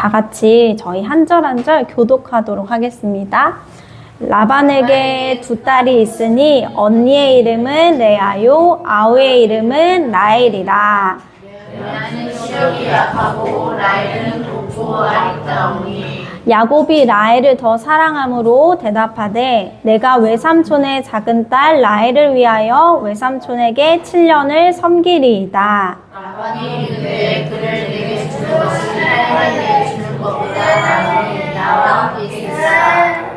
다 같이 저희 한 절 한 절 교독하도록 하겠습니다. 라반에게 두 딸이 있으니 언니의 이름은 레아요 아우의 이름은 라헬이라. 레아는 시력이 약하고 라헬은 곱고 아리따우니 야곱이 라헬을 더 사랑함으로 대답하되 내가 외삼촌의 작은 딸 라헬을 위하여 외삼촌에게 7년을 섬기리이다. 라반이 이르되 그를 내게 주는 것이 라헬에게 주는 것보다 나으니 나와 비슷하다.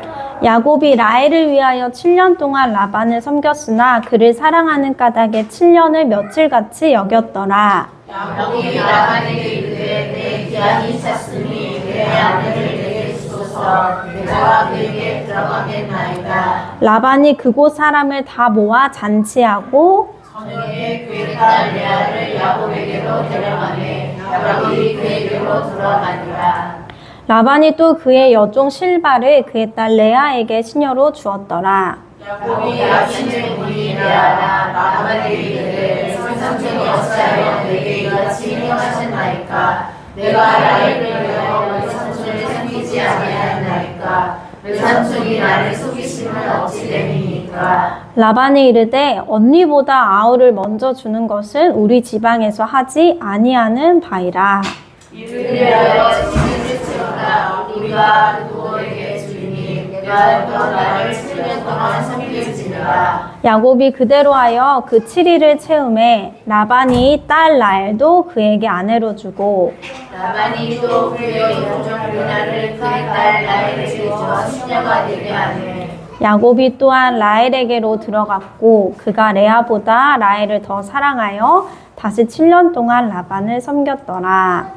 야곱이 라헬을 위하여 7년 동안 라반을 섬겼으나 그를 사랑하는 까닭에 7년을 며칠같이 여겼더라. 야곱이 라반에게 이르되 내 기한이 찼으니 내 아들을 내게 주소서. 내가 그에게 들어가겠나이다. 라반이 그곳 사람을 다 모아 잔치하고 저녁에 그의 딸 레아를 야곱에게로 데려가매 야곱이 그에게로 들어가니라. 라반이 또 그의 여종 실바를 그의 딸 레아에게 시녀로 주었더라. 야곱이 야친의 부인 레아라 라반에게 이르되 삼촌이 어찌하여 내게 이같이 행하셨나이까. 내가 라헬을 위하여 외삼촌을 섬기지 아니하였나이까. 외삼촌이 나를 속이심은 어찌 됨이니까. 라반이 이르되 언니보다 아우를 먼저 주는 것은 우리 지방에서 하지 아니하는 바이라. 이를 위하여 책임질지어다. 우리가 누구에게 주이니 내가 또 나를 7년 동안 섬길지니라. 야곱이 그대로 하여 그 7일을 채우매 라반이 딸 라헬도 그에게 아내로 주고 라반이 또 그의 여종 빌나를 그의 딸 라헬에게 주어 시녀가 되게 하네. 야곱이 또한 라헬에게로 들어갔고 그가 레아보다 라헬을 더 사랑하여 다시 7년 동안 라반을 섬겼더라.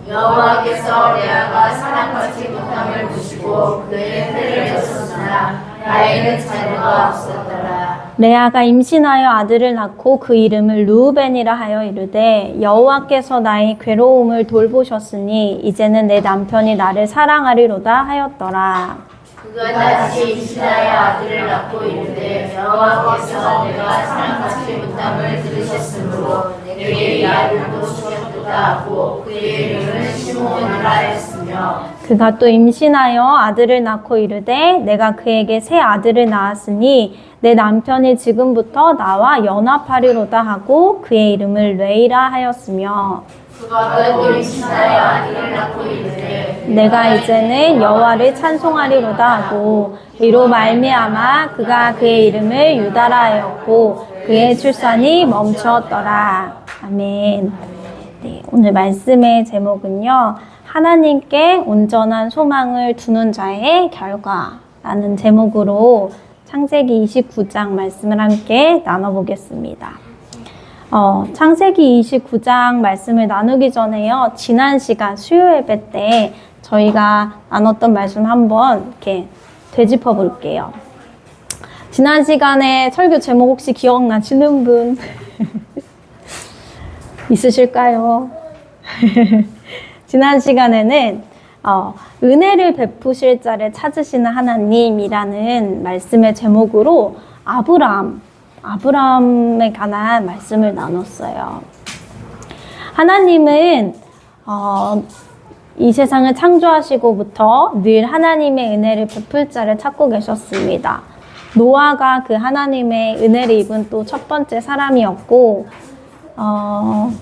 여호와께서 레아가 사랑받지 못함을 보시고 그의 태를 졌으나 라헬은 자녀가 없었더라. 레아가 임신하여 아들을 낳고 그 이름을 르우벤이라 하여 이르되 여호와께서 나의 괴로움을 돌보셨으니 이제는 내 남편이 나를 사랑하리로다 하였더라. 그가 다시 임신하여 아들을 낳고 이르되 여호와께서 내가 사랑받지 못함을 들으셨으므로 내게 이 아들도 주셨도다 하고 그의 이름을 시므온이라 하였으며 그가 또 임신하여 아들을 낳고 이르되 내가 그에게 새 아들을 낳았으니 내 남편이 지금부터 나와 연합하리로다 하고 그의 이름을 레이라 하였으며 그가 또 임신하여 아들을 낳고 이르되 내가 이제는 여호와를 찬송하리로다 하고 이로 말미암아 그가 그의 이름을 유다라 하였고 그의 출산이 멈추었더라. 아멘. 네, 오늘 말씀의 제목은요. 하나님께 온전한 소망을 두는 자의 결과라는 제목으로 창세기 29장 말씀을 함께 나눠보겠습니다. 창세기 29장 말씀을 나누기 전에요. 지난 시간 수요 예배 때 저희가 나눴던 말씀 한번 이렇게 되짚어 볼게요. 지난 시간에 설교 제목 혹시 기억나시는 분 있으실까요? 지난 시간에는 은혜를 베푸실 자를 찾으시는 하나님이라는 말씀의 제목으로 아브라함에 관한 말씀을 나눴어요. 하나님은 이 세상을 창조하시고부터 늘 하나님의 은혜를 베풀 자를 찾고 계셨습니다. 노아가 그 하나님의 은혜를 입은 또 첫 번째 사람이었고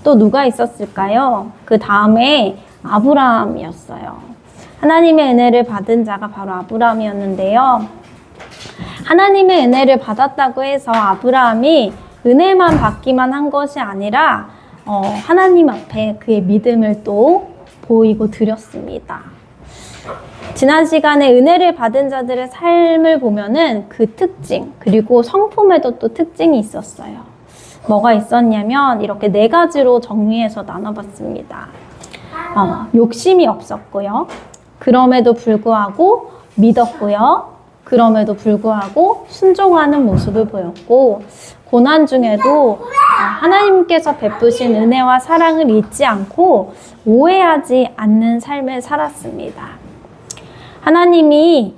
또 누가 있었을까요? 그 다음에 아브라함이었어요. 하나님의 은혜를 받은 자가 바로 아브라함이었는데요. 하나님의 은혜를 받았다고 해서 아브라함이 은혜만 받기만 한 것이 아니라 하나님 앞에 그의 믿음을 또 보이고 드렸습니다. 지난 시간에 은혜를 받은 자들의 삶을 보면은 그 특징 그리고 성품에도 또 특징이 있었어요. 뭐가 있었냐면 이렇게 4가지로 정리해서 나눠봤습니다. 욕심이 없었고요. 그럼에도 불구하고 믿었고요. 그럼에도 불구하고 순종하는 모습을 보였고 고난 중에도 하나님께서 베푸신 은혜와 사랑을 잊지 않고 오해하지 않는 삶을 살았습니다. 하나님이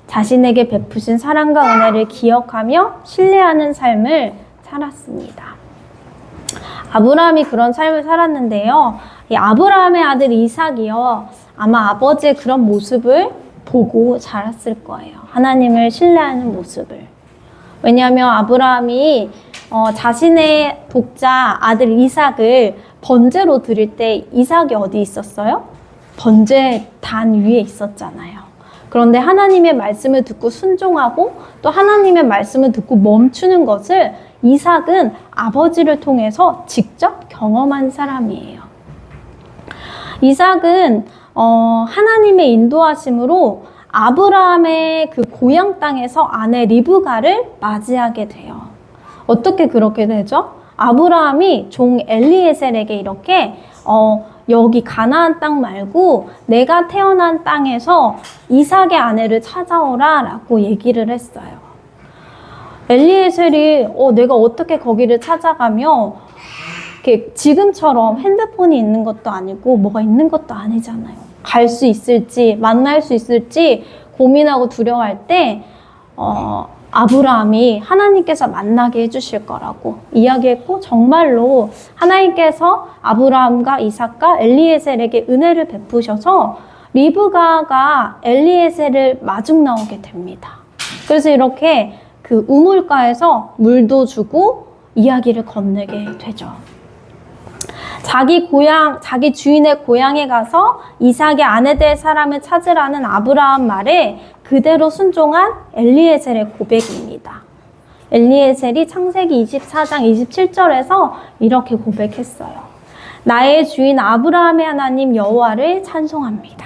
자신에게 베푸신 사랑과 은혜를 기억하며 신뢰하는 삶을 살았습니다. 아브라함이 그런 삶을 살았는데요. 이 아브라함의 아들 이삭이요. 아마 아버지의 그런 모습을 보고 자랐을 거예요. 하나님을 신뢰하는 모습을. 왜냐하면 아브라함이 자신의 독자 아들 이삭을 번제로 드릴 때 이삭이 어디 있었어요? 번제 단 위에 있었잖아요. 그런데 하나님의 말씀을 듣고 순종하고 또 하나님의 말씀을 듣고 멈추는 것을 이삭은 아버지를 통해서 직접 경험한 사람이에요. 이삭은 하나님의 인도하심으로 아브라함의 그 고향 땅에서 아내 리브가를 맞이하게 돼요. 어떻게 그렇게 되죠? 아브라함이 종 엘리에셀에게 이렇게 여기 가나안 땅 말고 내가 태어난 땅에서 이삭의 아내를 찾아오라 라고 얘기를 했어요. 엘리에셀이 내가 어떻게 거기를 찾아가며 이렇게 지금처럼 핸드폰이 있는 것도 아니고 뭐가 있는 것도 아니잖아요. 갈 수 있을지 만날 수 있을지 고민하고 두려워할 때 아브라함이 하나님께서 만나게 해주실 거라고 이야기했고 정말로 하나님께서 아브라함과 이삭과 엘리에셀에게 은혜를 베푸셔서 리브가가 엘리에셀을 마중 나오게 됩니다. 그래서 이렇게 그 우물가에서 물도 주고 이야기를 건네게 되죠. 자기 주인의 고향에 가서 이삭의 아내 될 사람을 찾으라는 아브라함 말에 그대로 순종한 엘리에셀의 고백입니다. 엘리에셀이 창세기 24장 27절에서 이렇게 고백했어요. 나의 주인 아브라함의 하나님 여호와를 찬송합니다.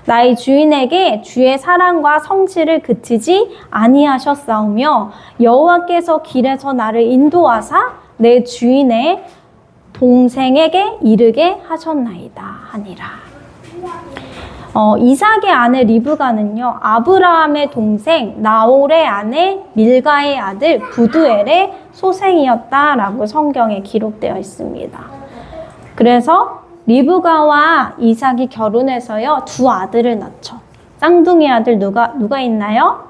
나의 주인에게 주의 사랑과 성실을 그치지 아니하셨사오며 여호와께서 길에서 나를 인도하사 내 주인의 동생에게 이르게 하셨나이다 하니라. 이삭의 아내 리브가는요, 아브라함의 동생 나홀의 아내 밀가의 아들 부두엘의 소생이었다라고 성경에 기록되어 있습니다. 그래서 리브가와 이삭이 결혼해서요, 두 아들을 낳죠. 쌍둥이 아들 누가 있나요?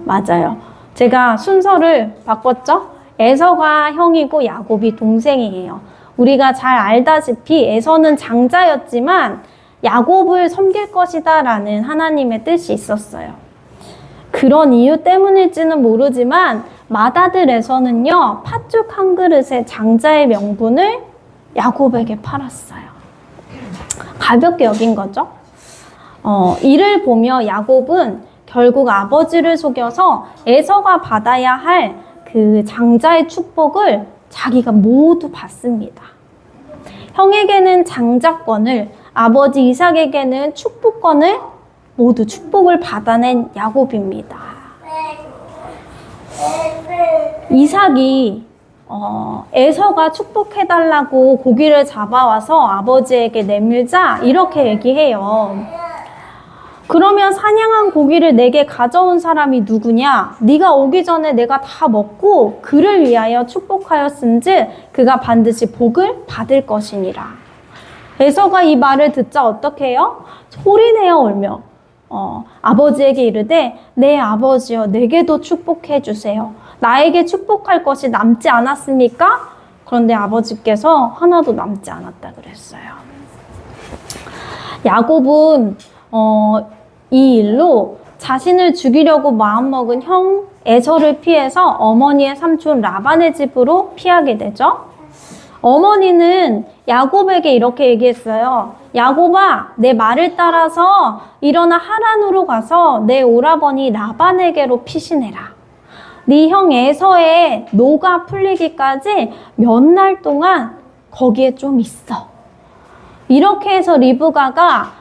맞아요. 제가 순서를 바꿨죠? 에서가 형이고 야곱이 동생이에요. 우리가 잘 알다시피 에서는 장자였지만 야곱을 섬길 것이다 라는 하나님의 뜻이 있었어요. 그런 이유 때문일지는 모르지만 맏아들 에서는요, 팥죽 한 그릇의 장자의 명분을 야곱에게 팔았어요. 가볍게 여긴 거죠. 이를 보며 야곱은 결국 아버지를 속여서 에서가 받아야 할 그 장자의 축복을 자기가 모두 받습니다. 형에게는 장자권을, 아버지 이삭에게는 축복권을 모두 축복을 받아낸 야곱입니다. 이삭이 에서가 축복해달라고 고기를 잡아와서 아버지에게 내밀자 이렇게 얘기해요. 그러면 사냥한 고기를 내게 가져온 사람이 누구냐? 네가 오기 전에 내가 다 먹고 그를 위하여 축복하였은즉 그가 반드시 복을 받을 것이니라. 에서가 이 말을 듣자 어떻게 해요? 소리내어 울며 아버지에게 이르되 내 아버지여 내게도 축복해 주세요. 나에게 축복할 것이 남지 않았습니까? 그런데 아버지께서 하나도 남지 않았다 그랬어요. 야곱은 이 일로 자신을 죽이려고 마음먹은 형 에서를 피해서 어머니의 삼촌 라반의 집으로 피하게 되죠. 어머니는 야곱에게 이렇게 얘기했어요. 야곱아, 내 말을 따라서 일어나 하란으로 가서 내 오라버니 라반에게로 피신해라. 네 형 에서의 노가 풀리기까지 몇 날 동안 거기에 좀 있어. 이렇게 해서 리브가가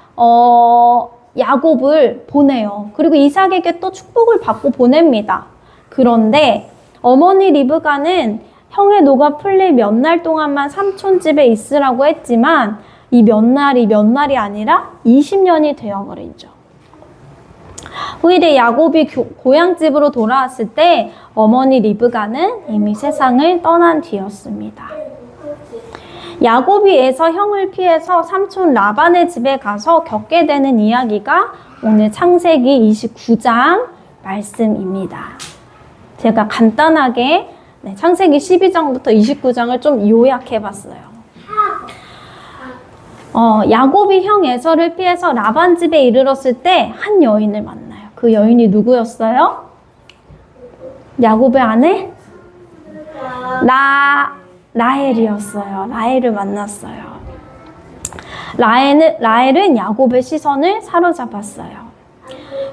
야곱을 보내요. 그리고 이삭에게 또 축복을 받고 보냅니다. 그런데 어머니 리브가는 형의 노가 풀릴 몇 날 동안만 삼촌 집에 있으라고 했지만 이 몇 날이 아니라 20년이 되어버리죠. 후일에 야곱이 고향집으로 돌아왔을 때 어머니 리브가는 이미 세상을 떠난 뒤였습니다. 야곱이 에서 형을 피해서 삼촌 라반의 집에 가서 겪게 되는 이야기가 오늘 창세기 29장 말씀입니다. 제가 간단하게 네, 창세기 12장부터 29장을 좀 요약해봤어요. 야곱이 형 에서를 피해서 라반 집에 이르렀을 때 한 여인을 만나요. 그 여인이 누구였어요? 야곱의 아내? 라헬이었어요. 라헬을 만났어요. 라헬은 야곱의 시선을 사로잡았어요.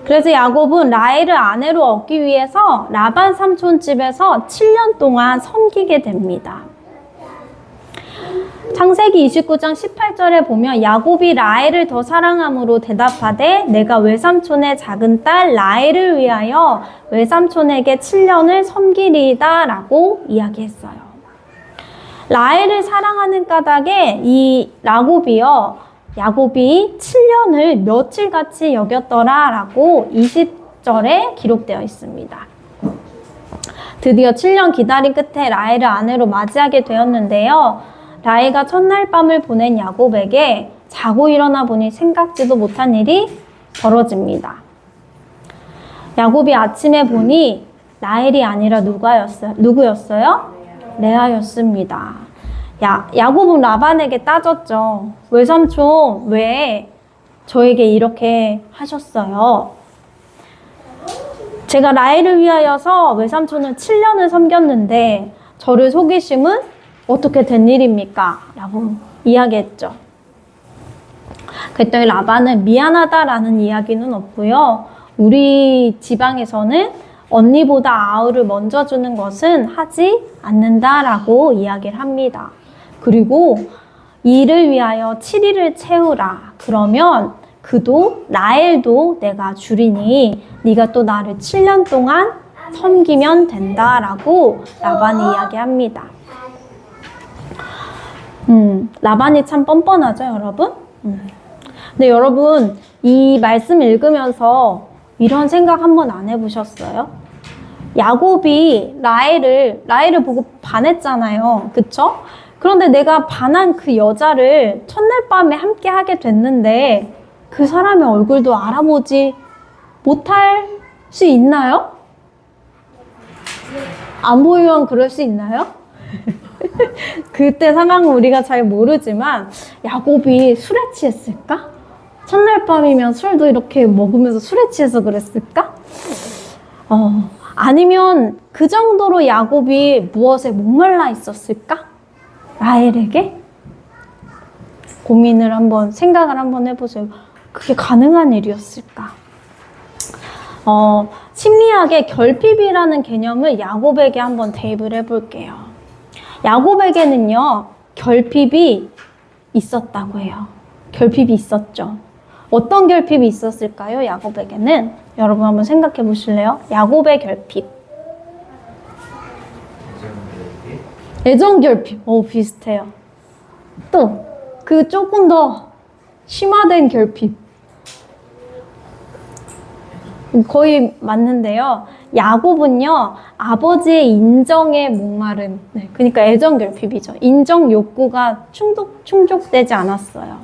그래서 야곱은 라헬을 아내로 얻기 위해서 라반 삼촌 집에서 7년 동안 섬기게 됩니다. 창세기 29장 18절에 보면 야곱이 라헬을 더 사랑함으로 대답하되 내가 외삼촌의 작은 딸 라헬을 위하여 외삼촌에게 7년을 섬기리이다 라고 이야기했어요. 라헬을 사랑하는 까닭에 이 야곱이 7년을 며칠같이 여겼더라 라고 20절에 기록되어 있습니다. 드디어 7년 기다린 끝에 라헬을 아내로 맞이하게 되었는데요. 라헬가 첫날 밤을 보낸 야곱에게 자고 일어나 보니 생각지도 못한 일이 벌어집니다. 야곱이 아침에 보니 라헬이 아니라 누구였어요? 레아였습니다. 야곱은 라반에게 따졌죠. 외삼촌, 왜 저에게 이렇게 하셨어요? 제가 라헬을 위하여서 외삼촌은 7년을 섬겼는데 저를 속이심은 어떻게 된 일입니까? 라고 이야기했죠. 그랬더니 라반은 미안하다라는 이야기는 없고요. 우리 지방에서는 언니보다 아우를 먼저 주는 것은 하지 않는다라고 이야기를 합니다. 그리고 이를 위하여 7일을 채우라. 그러면 그도 라헬도 내가 주리니 네가 또 나를 7년 동안 섬기면 된다라고 라반이 이야기합니다. 라반이 참 뻔뻔하죠, 여러분? 근데 여러분, 이 말씀 읽으면서 이런 생각 한번 안 해보셨어요? 야곱이 라헬을 보고 반했잖아요. 그쵸? 그런데 내가 반한 그 여자를 첫날 밤에 함께 하게 됐는데 그 사람의 얼굴도 알아보지 못할 수 있나요? 안 보이면 그럴 수 있나요? 그때 상황은 우리가 잘 모르지만 야곱이 술에 취했을까? 첫날 밤이면 술도 이렇게 먹으면서 술에 취해서 그랬을까? 아니면 그 정도로 야곱이 무엇에 목말라 있었을까? 라헬에게? 생각을 한번 해보세요. 그게 가능한 일이었을까? 심리학의 결핍이라는 개념을 야곱에게 한번 대입을 해볼게요. 야곱에게는요, 결핍이 있었다고 해요. 결핍이 있었죠. 어떤 결핍이 있었을까요? 야곱에게는? 여러분 한번 생각해 보실래요? 야곱의 결핍. 애정 결핍. 비슷해요. 또, 그 조금 더 심화된 결핍. 거의 맞는데요. 야곱은요, 아버지의 인정에 목마른, 그러니까 애정 결핍이죠. 인정 욕구가 충족되지 않았어요.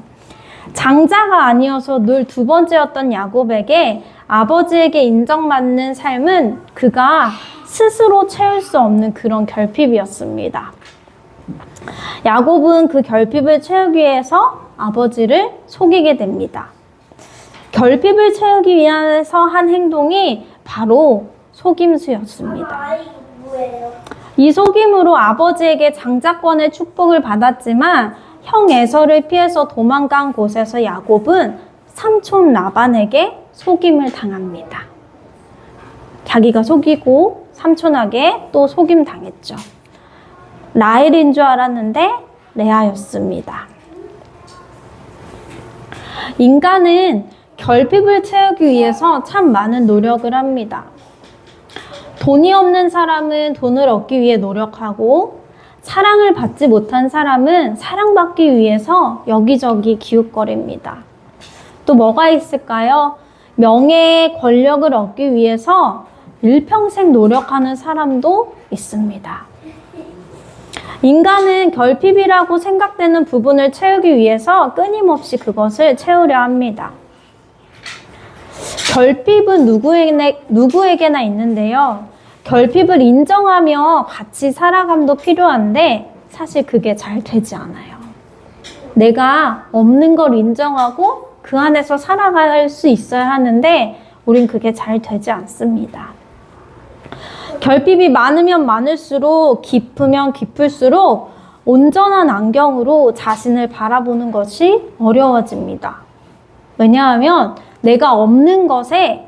장자가 아니어서 늘 두 번째였던 야곱에게 아버지에게 인정받는 삶은 그가 스스로 채울 수 없는 그런 결핍이었습니다. 야곱은 그 결핍을 채우기 위해서 아버지를 속이게 됩니다. 결핍을 채우기 위해서 한 행동이 바로 속임수였습니다. 이 속임으로 아버지에게 장자권의 축복을 받았지만 형 에서를 피해서 도망간 곳에서 야곱은 삼촌 라반에게 속임을 당합니다. 자기가 속이고 삼촌에게 또 속임 당했죠. 라헬인 줄 알았는데 레아였습니다. 인간은 결핍을 채우기 위해서 참 많은 노력을 합니다. 돈이 없는 사람은 돈을 얻기 위해 노력하고 사랑을 받지 못한 사람은 사랑받기 위해서 여기저기 기웃거립니다. 또 뭐가 있을까요? 명예, 권력을 얻기 위해서 일평생 노력하는 사람도 있습니다. 인간은 결핍이라고 생각되는 부분을 채우기 위해서 끊임없이 그것을 채우려 합니다. 결핍은 누구에게나 있는데요. 결핍을 인정하며 같이 살아감도 필요한데 사실 그게 잘 되지 않아요. 내가 없는 걸 인정하고 그 안에서 살아갈 수 있어야 하는데 우린 그게 잘 되지 않습니다. 결핍이 많으면 많을수록 깊으면 깊을수록 온전한 안경으로 자신을 바라보는 것이 어려워집니다. 왜냐하면 내가 없는 것에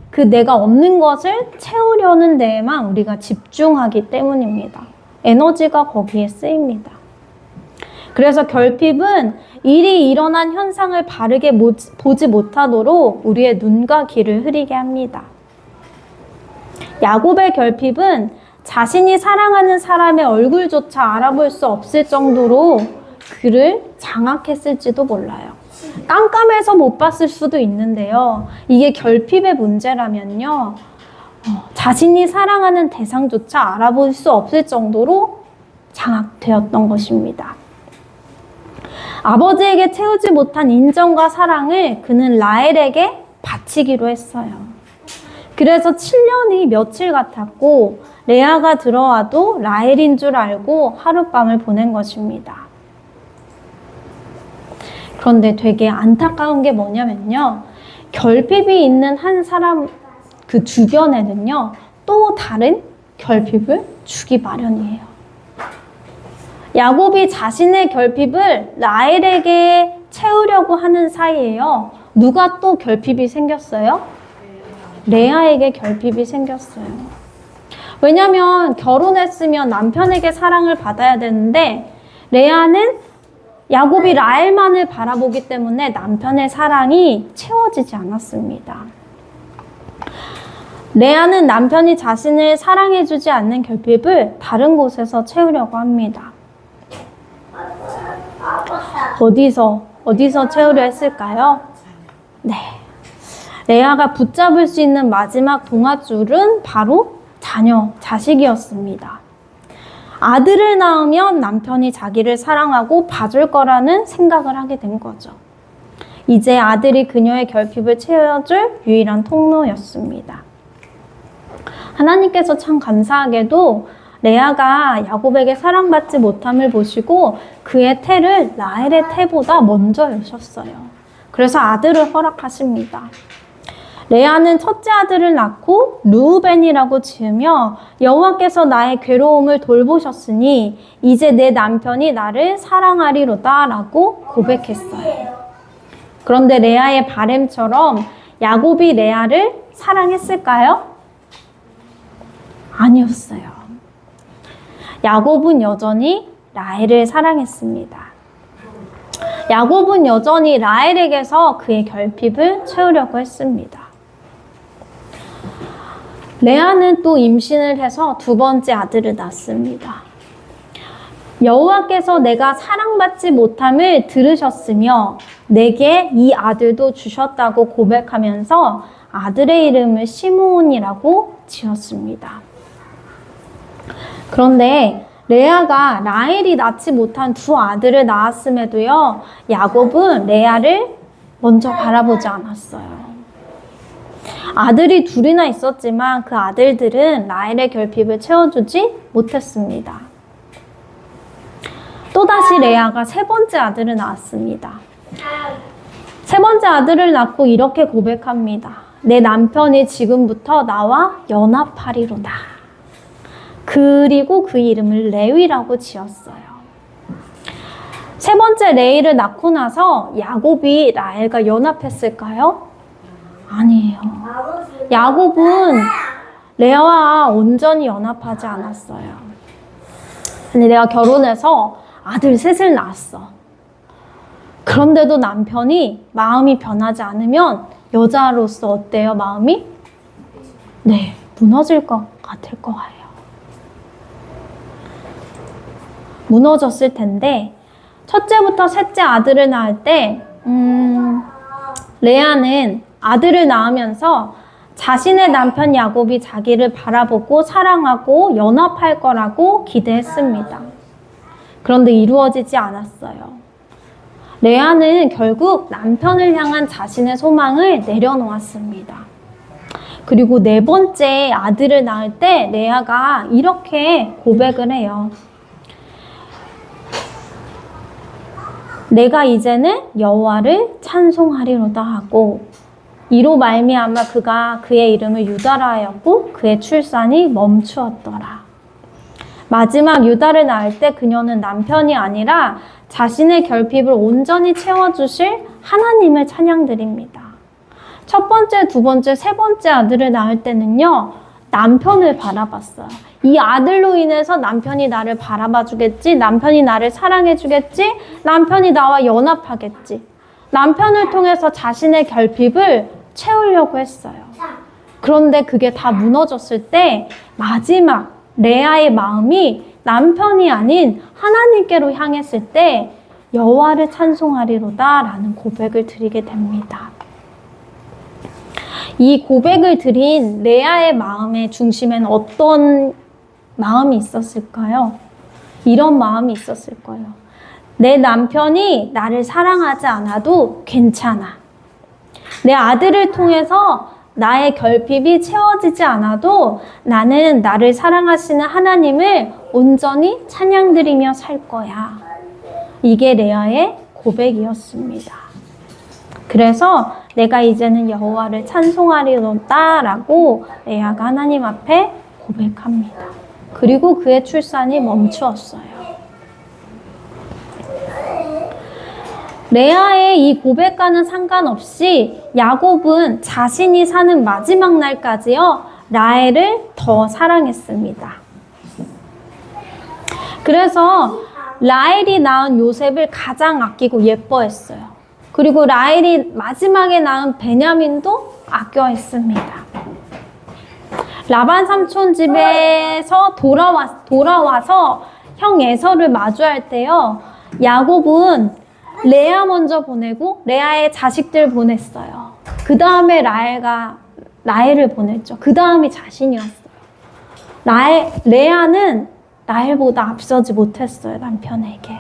그 내가 없는 것을 채우려는 데에만 우리가 집중하기 때문입니다. 에너지가 거기에 쓰입니다. 그래서 결핍은 일이 일어난 현상을 바르게 보지 못하도록 우리의 눈과 귀를 흐리게 합니다. 야곱의 결핍은 자신이 사랑하는 사람의 얼굴조차 알아볼 수 없을 정도로 그를 장악했을지도 몰라요. 깜깜해서 못 봤을 수도 있는데요. 이게 결핍의 문제라면요. 자신이 사랑하는 대상조차 알아볼 수 없을 정도로 장악되었던 것입니다. 아버지에게 채우지 못한 인정과 사랑을 그는 라헬에게 바치기로 했어요. 그래서 7년이 며칠 같았고 레아가 들어와도 라헬인 줄 알고 하룻밤을 보낸 것입니다. 그런데 되게 안타까운 게 뭐냐면요. 결핍이 있는 한 사람 그 주변에는요. 또 다른 결핍을 주기 마련이에요. 야곱이 자신의 결핍을 라헬에게 채우려고 하는 사이에요. 누가 또 결핍이 생겼어요? 레아에게 결핍이 생겼어요. 왜냐면 결혼했으면 남편에게 사랑을 받아야 되는데 레아는 야곱이 라헬만을 바라보기 때문에 남편의 사랑이 채워지지 않았습니다. 레아는 남편이 자신을 사랑해주지 않는 결핍을 다른 곳에서 채우려고 합니다. 어디서 채우려 했을까요? 네. 레아가 붙잡을 수 있는 마지막 동아줄은 바로 자식이었습니다. 아들을 낳으면 남편이 자기를 사랑하고 봐줄 거라는 생각을 하게 된 거죠. 이제 아들이 그녀의 결핍을 채워줄 유일한 통로였습니다. 하나님께서 참 감사하게도 레아가 야곱에게 사랑받지 못함을 보시고 그의 태를 라헬의 태보다 먼저 여셨어요. 그래서 아들을 허락하십니다. 레아는 첫째 아들을 낳고 르우벤이라고 지으며 여호와께서 나의 괴로움을 돌보셨으니 이제 내 남편이 나를 사랑하리로다 라고 고백했어요. 그런데 레아의 바램처럼 야곱이 레아를 사랑했을까요? 아니었어요. 야곱은 여전히 라헬을 사랑했습니다. 야곱은 여전히 라헬에게서 그의 결핍을 채우려고 했습니다. 레아는 또 임신을 해서 두 번째 아들을 낳습니다. 여호와께서 내가 사랑받지 못함을 들으셨으며 내게 이 아들도 주셨다고 고백하면서 아들의 이름을 시므온이라고 지었습니다. 그런데 레아가 라헬이 낳지 못한 두 아들을 낳았음에도요, 야곱은 레아를 먼저 바라보지 않았어요. 아들이 둘이나 있었지만 그 아들들은 라헬의 결핍을 채워주지 못했습니다. 또다시 레아가 세 번째 아들을 낳았습니다. 세 번째 아들을 낳고 이렇게 고백합니다. 내 남편이 지금부터 나와 연합하리로다. 그리고 그 이름을 레위라고 지었어요. 세 번째 레위를 낳고 나서 야곱이 라헬과 연합했을까요? 아니에요. 야곱은 레아와 온전히 연합하지 않았어요. 근데 내가 결혼해서 아들 셋을 낳았어. 그런데도 남편이 마음이 변하지 않으면 여자로서 어때요, 마음이? 네, 무너질 것 같을 거예요. 무너졌을 텐데 첫째부터 셋째 아들을 낳을 때 레아는 아들을 낳으면서 자신의 남편 야곱이 자기를 바라보고 사랑하고 연합할 거라고 기대했습니다. 그런데 이루어지지 않았어요. 레아는 결국 남편을 향한 자신의 소망을 내려놓았습니다. 그리고 네 번째 아들을 낳을 때 레아가 이렇게 고백을 해요. 내가 이제는 여호와를 찬송하리로다 하고 이로 말미암아 그가 그의 이름을 유다라 하였고 그의 출산이 멈추었더라. 마지막 유다를 낳을 때 그녀는 남편이 아니라 자신의 결핍을 온전히 채워주실 하나님을 찬양드립니다. 첫 번째, 두 번째, 세 번째 아들을 낳을 때는요, 남편을 바라봤어요. 이 아들로 인해서 남편이 나를 바라봐 주겠지, 남편이 나를 사랑해 주겠지, 남편이 나와 연합하겠지. 남편을 통해서 자신의 결핍을 채우려고 했어요. 그런데 그게 다 무너졌을 때 마지막 레아의 마음이 남편이 아닌 하나님께로 향했을 때 여호와를 찬송하리로다 라는 고백을 드리게 됩니다. 이 고백을 드린 레아의 마음의 중심에는 어떤 마음이 있었을까요? 이런 마음이 있었을 거예요. 내 남편이 나를 사랑하지 않아도 괜찮아. 내 아들을 통해서 나의 결핍이 채워지지 않아도 나는 나를 사랑하시는 하나님을 온전히 찬양드리며 살 거야. 이게 레아의 고백이었습니다. 그래서 내가 이제는 여호와를 찬송하리로다 라고 레아가 하나님 앞에 고백합니다. 그리고 그의 출산이 멈추었어요. 레아의 이 고백과는 상관없이 야곱은 자신이 사는 마지막 날까지요, 라헬을 더 사랑했습니다. 그래서 라헬이 낳은 요셉을 가장 아끼고 예뻐했어요. 그리고 라헬이 마지막에 낳은 베냐민도 아껴했습니다. 라반 삼촌 집에서 돌아와서 형 에서를 마주할 때요, 야곱은 레아 먼저 보내고 레아의 자식들 보냈어요. 그 다음에 라헬을 보냈죠. 그 다음이 자신이었어요. 레아는 라헬보다 앞서지 못했어요, 남편에게.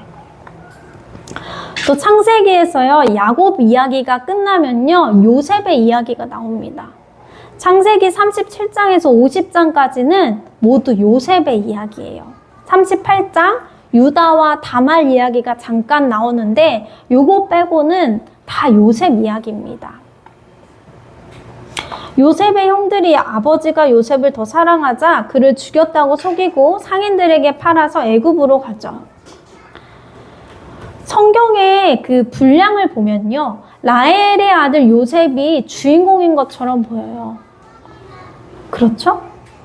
또 창세기에서요, 야곱 이야기가 끝나면요, 요셉의 이야기가 나옵니다. 창세기 37장에서 50장까지는 모두 요셉의 이야기예요. 38장 유다와 다말 이야기가 잠깐 나오는데 요거 빼고는 다 요셉 이야기입니다. 요셉의 형들이 아버지가 요셉을 더 사랑하자 그를 죽였다고 속이고 상인들에게 팔아서 애굽으로 가죠. 성경의 그 분량을 보면요, 라헬의 아들 요셉이 주인공인 것처럼 보여요. 그렇죠?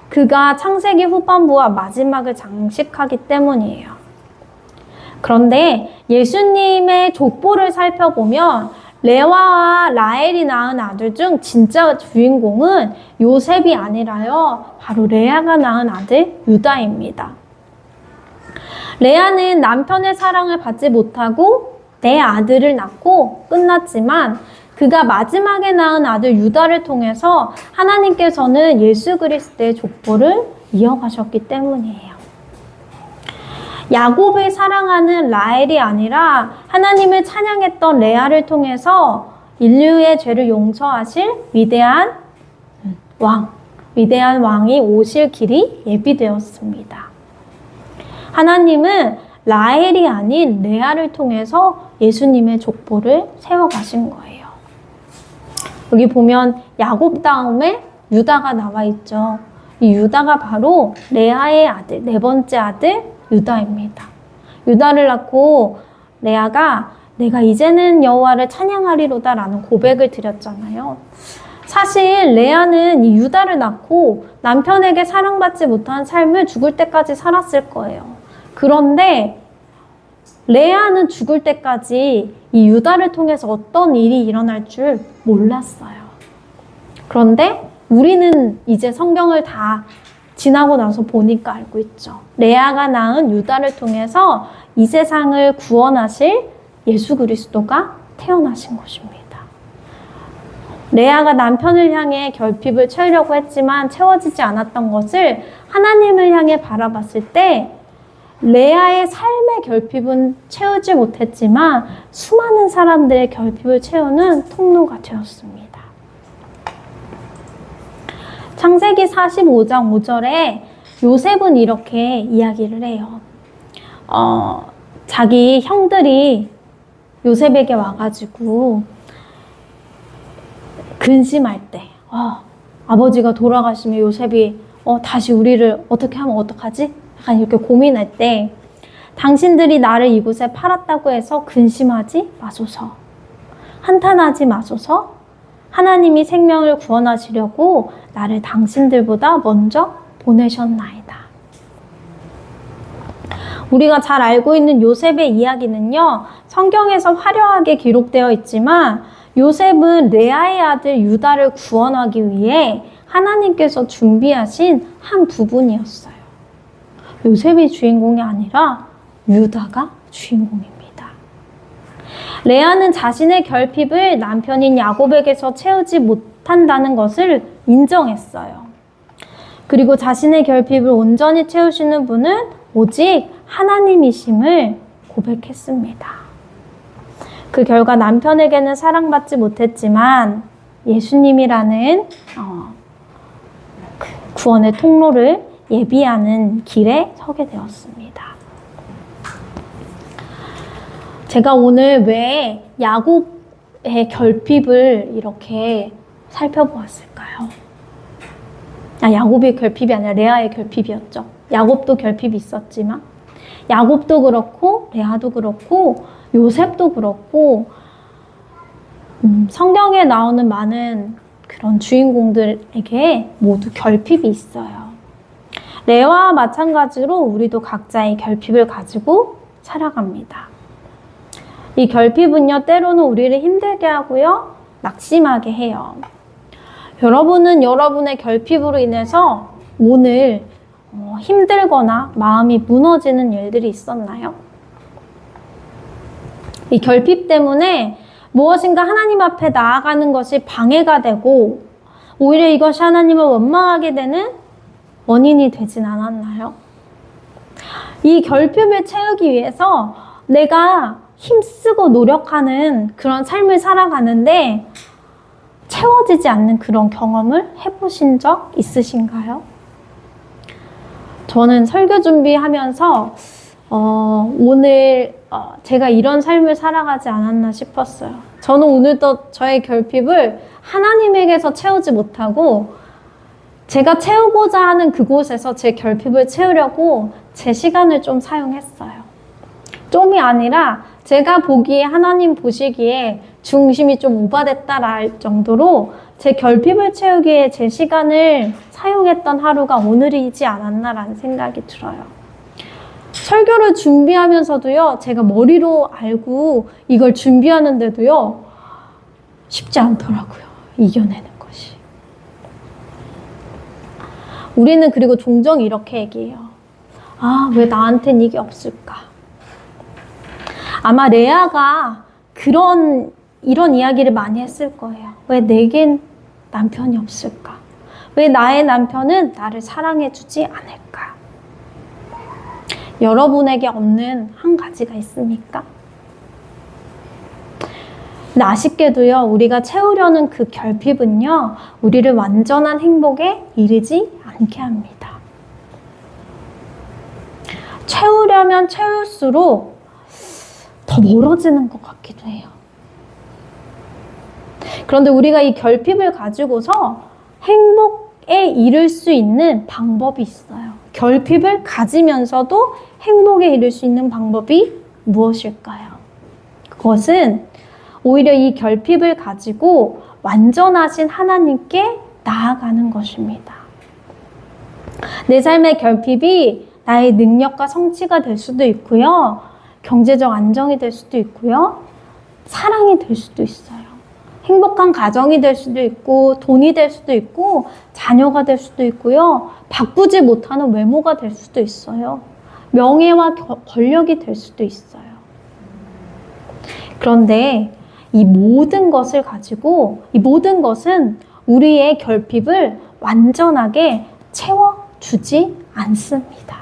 그가 창세기 후반부와 마지막을 장식하기 때문이에요. 그런데 예수님의 족보를 살펴보면 레와와 라헬이 낳은 아들 중 진짜 주인공은 요셉이 아니라요, 바로 레아가 낳은 아들 유다입니다. 레아는 남편의 사랑을 받지 못하고 내 아들을 낳고 끝났지만 그가 마지막에 낳은 아들 유다를 통해서 하나님께서는 예수 그리스도의 족보를 이어가셨기 때문이에요. 야곱을 사랑하는 라헬이 아니라 하나님을 찬양했던 레아를 통해서 인류의 죄를 용서하실 위대한 왕이 오실 길이 예비되었습니다. 하나님은 라헬이 아닌 레아를 통해서 예수님의 족보를 세워가신 거예요. 여기 보면 야곱 다음에 유다가 나와 있죠. 이 유다가 바로 레아의 아들, 네 번째 아들 유다입니다. 유다를 낳고 레아가 내가 이제는 여호와를 찬양하리로다 라는 고백을 드렸잖아요. 사실 레아는 이 유다를 낳고 남편에게 사랑받지 못한 삶을 죽을 때까지 살았을 거예요. 그런데 레아는 죽을 때까지 이 유다를 통해서 어떤 일이 일어날 줄 몰랐어요. 그런데 우리는 이제 성경을 다 지나고 나서 보니까 알고 있죠. 레아가 낳은 유다를 통해서 이 세상을 구원하실 예수 그리스도가 태어나신 것입니다. 레아가 남편을 향해 결핍을 채우려고 했지만 채워지지 않았던 것을 하나님을 향해 바라봤을 때 레아의 삶의 결핍은 채우지 못했지만 수많은 사람들의 결핍을 채우는 통로가 되었습니다. 창세기 45장 5절에 요셉은 이렇게 이야기를 해요. 자기 형들이 요셉에게 와가지고 근심할 때, 아버지가 돌아가시면 요셉이 다시 우리를 어떻게 하면 어떡하지? 약간 이렇게 고민할 때, 당신들이 나를 이곳에 팔았다고 해서 근심하지 마소서. 한탄하지 마소서. 하나님이 생명을 구원하시려고 나를 당신들보다 먼저 보내셨나이다. 우리가 잘 알고 있는 요셉의 이야기는요, 성경에서 화려하게 기록되어 있지만 요셉은 레아의 아들 유다를 구원하기 위해 하나님께서 준비하신 한 부분이었어요. 요셉이 주인공이 아니라 유다가 주인공입니다. 레아는 자신의 결핍을 남편인 야곱에게서 채우지 못한다는 것을 인정했어요. 그리고 자신의 결핍을 온전히 채우시는 분은 오직 하나님이심을 고백했습니다. 그 결과 남편에게는 사랑받지 못했지만 예수님이라는 구원의 통로를 예비하는 길에 서게 되었습니다. 제가 오늘 왜 야곱의 결핍을 이렇게 살펴보았을까요? 야곱의 결핍이 아니라 레아의 결핍이었죠. 야곱도 결핍이 있었지만 야곱도 그렇고 레아도 그렇고 요셉도 그렇고 성경에 나오는 많은 그런 주인공들에게 모두 결핍이 있어요. 레아와 마찬가지로 우리도 각자의 결핍을 가지고 살아갑니다. 이 결핍은요, 때로는 우리를 힘들게 하고요, 낙심하게 해요. 여러분은 여러분의 결핍으로 인해서 오늘 힘들거나 마음이 무너지는 일들이 있었나요? 이 결핍 때문에 무엇인가 하나님 앞에 나아가는 것이 방해가 되고 오히려 이것이 하나님을 원망하게 되는 원인이 되진 않았나요? 이 결핍을 채우기 위해서 내가 힘쓰고 노력하는 그런 삶을 살아가는데 채워지지 않는 그런 경험을 해보신 적 있으신가요? 저는 설교 준비하면서 오늘 제가 이런 삶을 살아가지 않았나 싶었어요. 저는 오늘도 저의 결핍을 하나님에게서 채우지 못하고 제가 채우고자 하는 그곳에서 제 결핍을 채우려고 제 시간을 좀 사용했어요. 좀이 아니라 제가 보기에 하나님 보시기에 중심이 좀 오바됐다랄 정도로 제 결핍을 채우기에 제 시간을 사용했던 하루가 오늘이지 않았나라는 생각이 들어요. 설교를 준비하면서도요, 제가 머리로 알고 이걸 준비하는데도요, 쉽지 않더라고요. 이겨내는 것이. 우리는 그리고 종종 이렇게 얘기해요. 왜 나한텐 이게 없을까? 아마 레아가 이런 이야기를 많이 했을 거예요. 왜 내겐 남편이 없을까? 왜 나의 남편은 나를 사랑해주지 않을까? 여러분에게 없는 한 가지가 있습니까? 근데 아쉽게도요, 우리가 채우려는 그 결핍은요, 우리를 완전한 행복에 이르지 않게 합니다. 채우려면 채울수록 더 멀어지는 것 같기도 해요. 그런데 우리가 이 결핍을 가지고서 행복에 이를 수 있는 방법이 있어요. 결핍을 가지면서도 행복에 이를 수 있는 방법이 무엇일까요? 그것은 오히려 이 결핍을 가지고 완전하신 하나님께 나아가는 것입니다. 내 삶의 결핍이 나의 능력과 성취가 될 수도 있고요. 경제적 안정이 될 수도 있고요. 사랑이 될 수도 있어요. 행복한 가정이 될 수도 있고, 돈이 될 수도 있고, 자녀가 될 수도 있고요. 바꾸지 못하는 외모가 될 수도 있어요. 명예와 권력이 될 수도 있어요. 그런데 이 모든 것을 가지고, 이 모든 것은 우리의 결핍을 완전하게 채워주지 않습니다.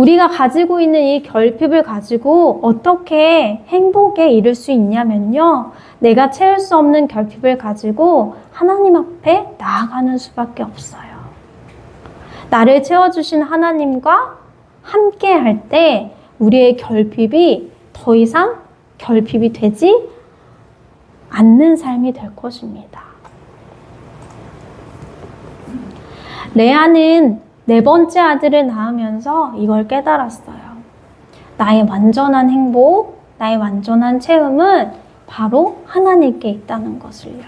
우리가 가지고 있는 이 결핍을 가지고 어떻게 행복에 이를 수 있냐면요. 내가 채울 수 없는 결핍을 가지고 하나님 앞에 나아가는 수밖에 없어요. 나를 채워주신 하나님과 함께 할 때 우리의 결핍이 더 이상 결핍이 되지 않는 삶이 될 것입니다. 레아는 4번째 아들을 낳으면서 이걸 깨달았어요. 나의 완전한 행복, 나의 완전한 채움은 바로 하나님께 있다는 것을요.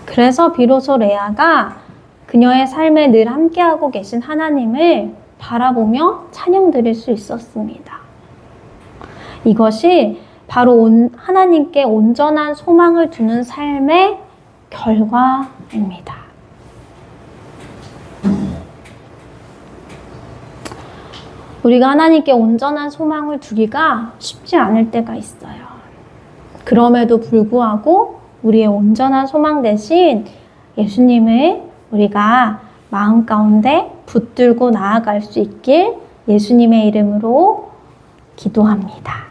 그래서 비로소 레아가 그녀의 삶에 늘 함께하고 계신 하나님을 바라보며 찬양 드릴 수 있었습니다. 이것이 바로 하나님께 온전한 소망을 두는 삶의 결과입니다. 우리가 하나님께 온전한 소망을 두기가 쉽지 않을 때가 있어요. 그럼에도 불구하고 우리의 온전한 소망 대신 예수님을 우리가 마음 가운데 붙들고 나아갈 수 있길 예수님의 이름으로 기도합니다.